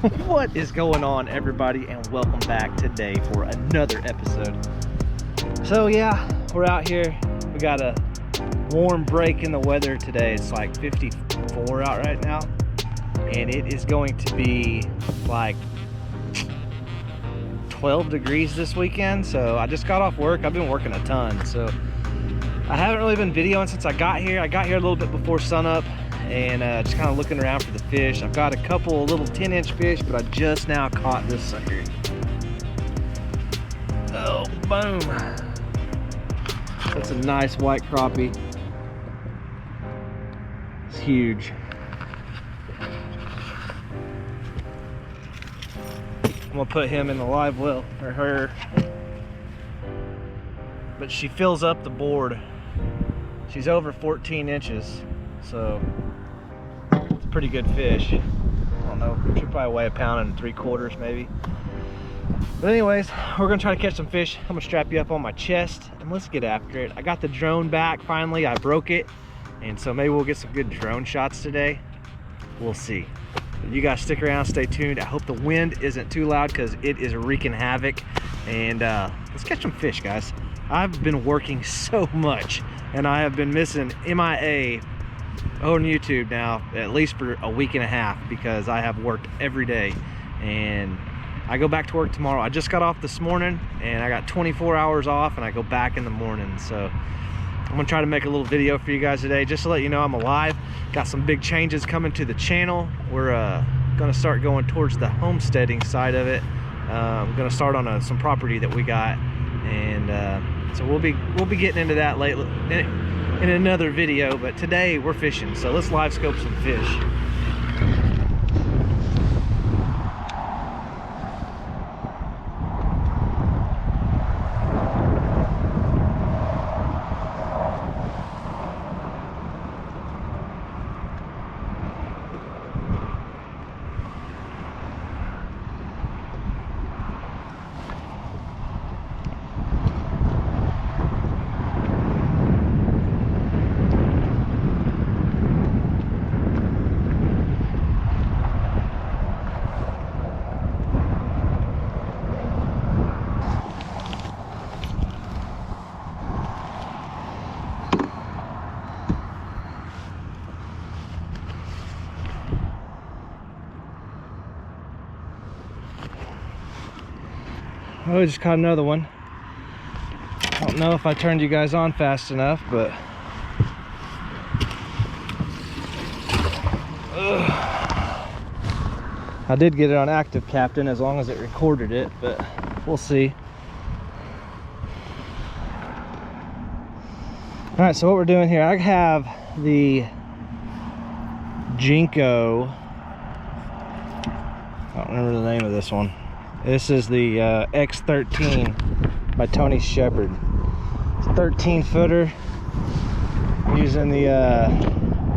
What is going on, everybody, and welcome back today for another episode. So yeah, we're out here. We got a warm break in the weather today. It's like 54 out right now, and it is going to be like 12 degrees this weekend. So I just got off work. I've been working a ton, so I haven't really been videoing since I got here. I got here a little bit before sunup, and just kind of looking around for the fish. I've got a couple of little 10-inch fish, but I just now caught this sucker. Oh, boom. That's a nice white crappie. It's huge. I'm gonna put him in the live well, or her. But she fills up the board. She's over 14 inches, so it's a pretty good fish. I don't know, should probably weigh 1.75 pounds maybe. But anyways, we're gonna try to catch some fish. I'm gonna strap you up on my chest and let's get after it. I got the drone back finally. I broke it, and so maybe we'll get some good drone shots today. We'll see. But you guys stick around, stay tuned. I hope the wind isn't too loud because it is wreaking havoc. And let's catch some fish, guys. I've been working so much, and I have been missing MIA on YouTube now at least for a week and a half because I have worked every day, and I go back to work tomorrow. I just got off this morning, and I got 24 hours off, and I go back in the morning. So I'm gonna try to make a little video for you guys today just to let you know I'm alive. Got some big changes coming to the channel. We're gonna start going towards the homesteading side of it. I'm gonna start on some property that we got, and so we'll be getting into that late in another video. But today we're fishing, so let's live scope some fish. Oh, we just caught another one. I don't know if I turned you guys on fast enough, but I did get it on active captain as long as it recorded it, but we'll see. All right, so what we're doing here, I have the Jinko, I don't remember the name of this one. This is the X13 by Tony Shepard. It's a 13 footer. I'm using the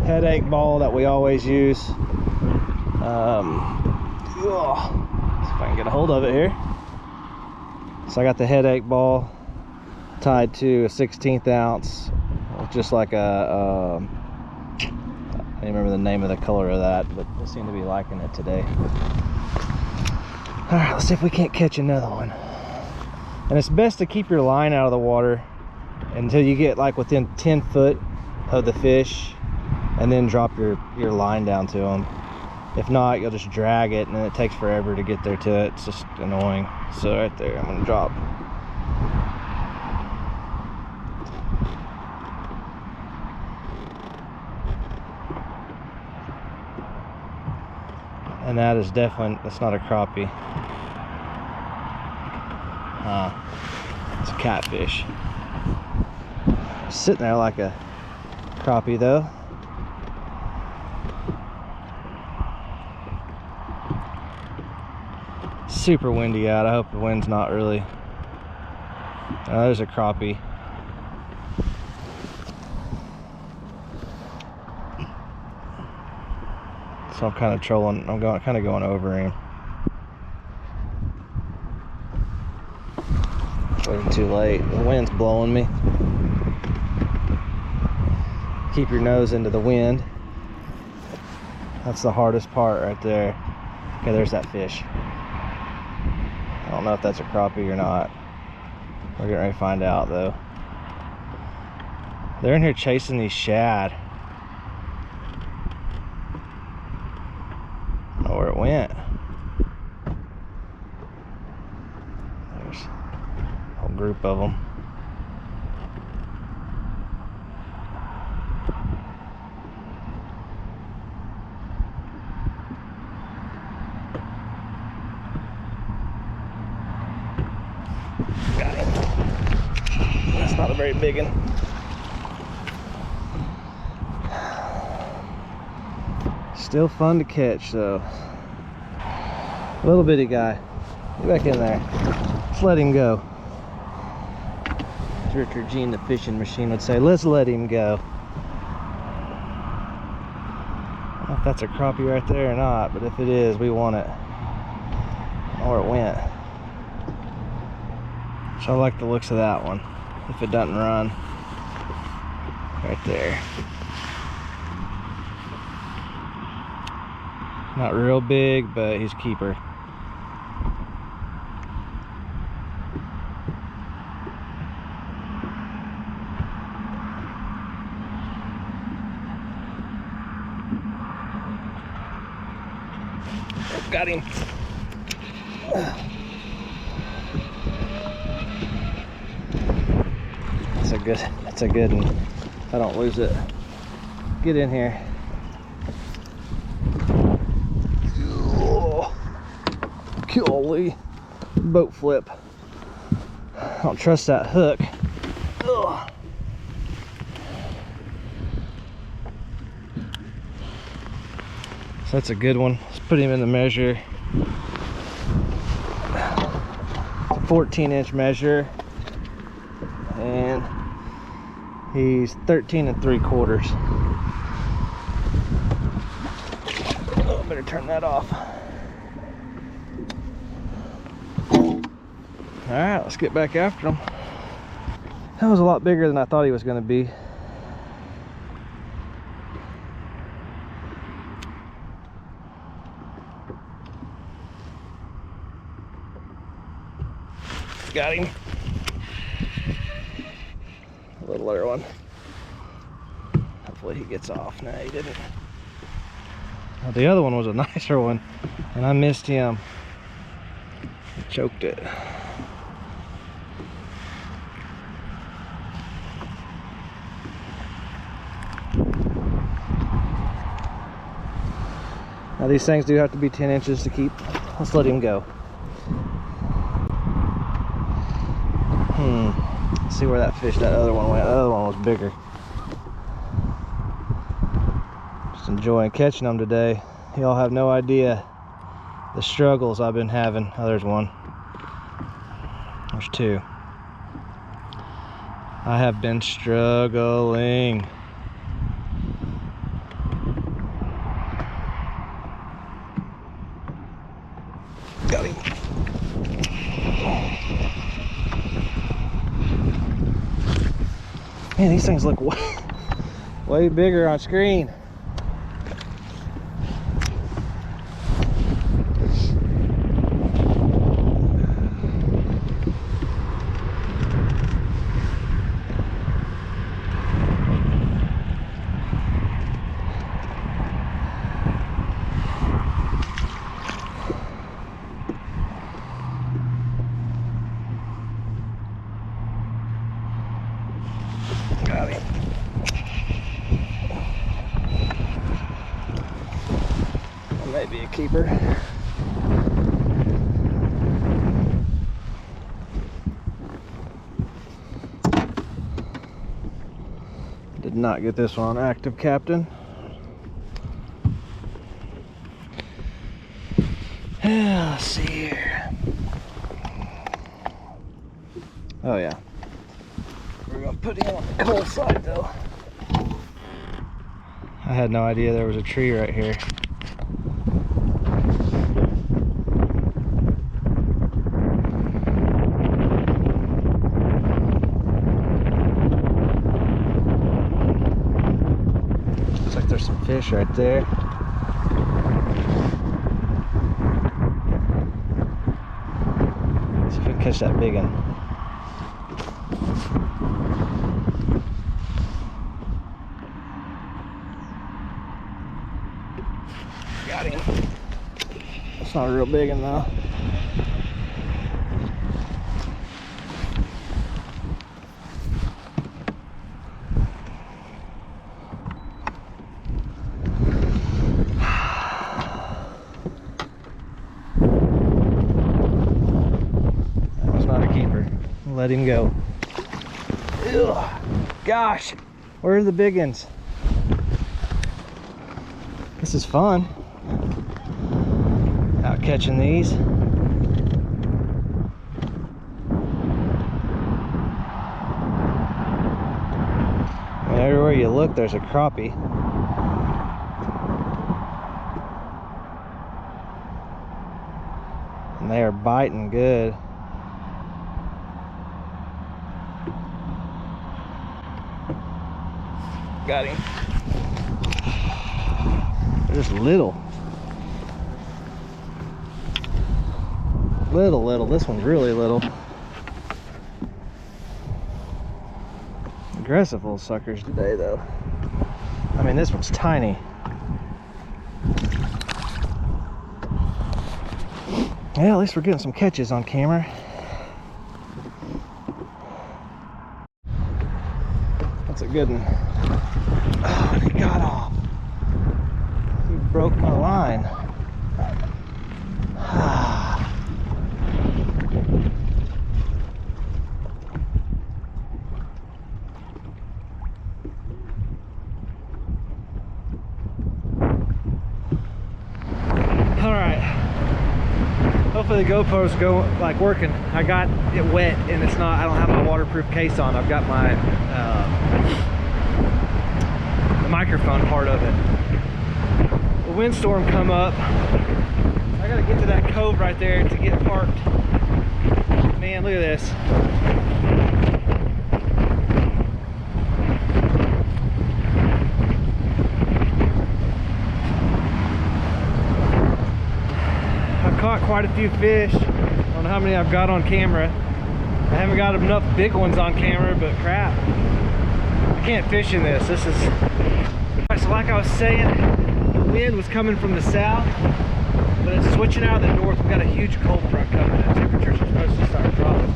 headache ball that we always use. See if I can get a hold of it here. So I got the headache ball tied to a 1/16 ounce, just like a I don't remember the name of the color of that, but they seem to be liking it today. All right, let's see if we can't catch another one. And it's best to keep your line out of the water until you get like within 10 foot of the fish, and then drop your line down to them. If not, you'll just drag it, and then it takes forever to get there to it. It's just annoying. So right there, I'm gonna drop. And that is definitely, that's not a crappie. It's a catfish. Sitting there like a crappie though. Super windy out. I hope the wind's not really. Oh, there's a crappie. So I'm kind of trolling. I'm kind of going over him. Waiting too late. The wind's blowing me. Keep your nose into the wind. That's the hardest part right there. Okay, there's that fish. I don't know if that's a crappie or not. We're getting ready to find out though. They're in here chasing these shad. I don't know where it went. There's a whole group of them. Got him. That's not a very big one. Still fun to catch though. Little bitty guy. Get back in there. Let's let him go. As Richard Gene, the fishing machine, would say, let's let him go. I don't know if that's a crappie right there or not, but if it is, we want it. I don't know where it went. So I like the looks of that one. If it doesn't run. Right there. Not real big, but he's a keeper. Oh, got him. That's a good one. If I don't lose it. Get in here. Oh, golly. Boat flip. I don't trust that hook. Ugh. So that's a good one. Let's put him in the measure. It's a 14-inch measure. And he's 13 3/4. Oh, better turn that off. Alright, let's get back after him. That was a lot bigger than I thought he was going to be. Got him. A littler one. Hopefully he gets off. No, he didn't. Well, the other one was a nicer one, and I missed him. Choked it. Now these things do have to be 10 inches to keep. Let's let him go. Let's see where that fish, that other one went. That other one was bigger. Just enjoying catching them today. Y'all have no idea the struggles I've been having. Oh, there's one. There's two. I have been struggling. Got him. Man, these things look way bigger on screen. Got him. That may be a keeper. Did not get this one on active, Captain. Let's see here. Oh yeah. We're gonna put him on the cold side though. I had no idea there was a tree right here. Looks like there's some fish right there. catch that big one. Got him. It's not a real big one though. Let him go. Ugh. Gosh, where are the big ones? This is fun. Out catching these. And everywhere you look, there's a crappie. And they are biting good. Got him. They're just little. Little. This one's really little. Aggressive little suckers today, though. I mean, this one's tiny. Yeah, at least we're getting some catches on camera. That's a good one. Oh, he got off. He broke my line. All right. Hopefully the GoPro's like working. I got it wet and it's not. I don't have my waterproof case on. I've got my the microphone part of it. The windstorm come up. I gotta get to that cove right there to get parked. Man, look at this. I've caught quite a few fish. I don't know how many I've got on camera. I haven't got enough big ones on camera, but crap. I can't fish in this. This is... So like I was saying, the wind was coming from the south, but it's switching out of the north. We've got a huge cold front coming. The temperatures are supposed to start dropping.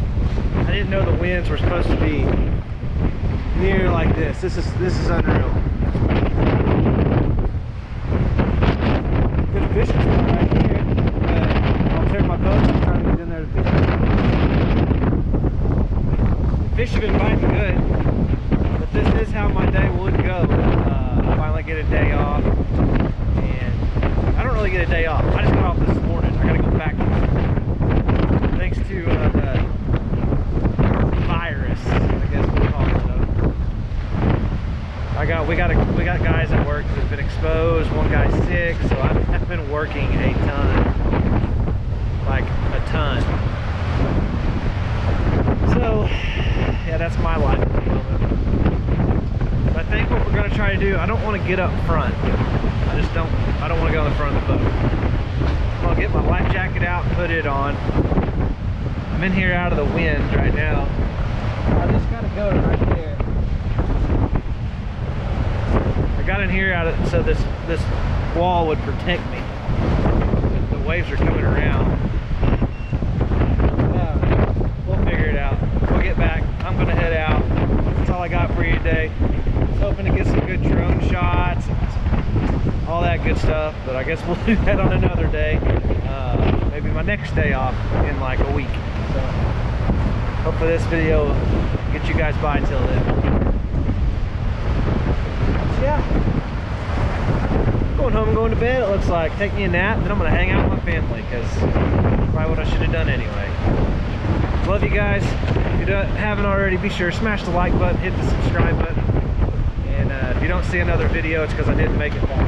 I didn't know the winds were supposed to be near like this. This is unreal. Good fishing spot right here. I'll tear my boat. I'm trying to get in there to fish. The fish have been biting good, but this is how my day would go. Finally get a day off, and I don't really get a day off. I just got off this morning. I gotta go back thanks to the virus, I guess we'll call it. We got guys at work that have been exposed. One guy's sick, so I've been working a ton, like a ton. So yeah, that's my life at the moment. I think what we're going to try to do, I don't want to get up front. I don't want to go in the front of the boat. I'm going to get my life jacket out and put it on. I'm in here out of the wind right now. I just got to go right there. I got in here out of, so this wall would protect me. The waves are coming around. We'll figure it out. We'll get back. I'm going to head out. That's all I got for you today. Hoping to get some good drone shots and all that good stuff, but I guess we'll do that on another day. Maybe my next day off in like a week. So hopefully this video will get you guys by till then. So yeah, going home and going to bed, it looks like. Take me a nap, then I'm gonna hang out with my family, because probably what I should have done anyway. Love you guys. If you haven't already, be sure to smash the like button, hit the subscribe button. If you don't see another video, it's because I didn't make it far.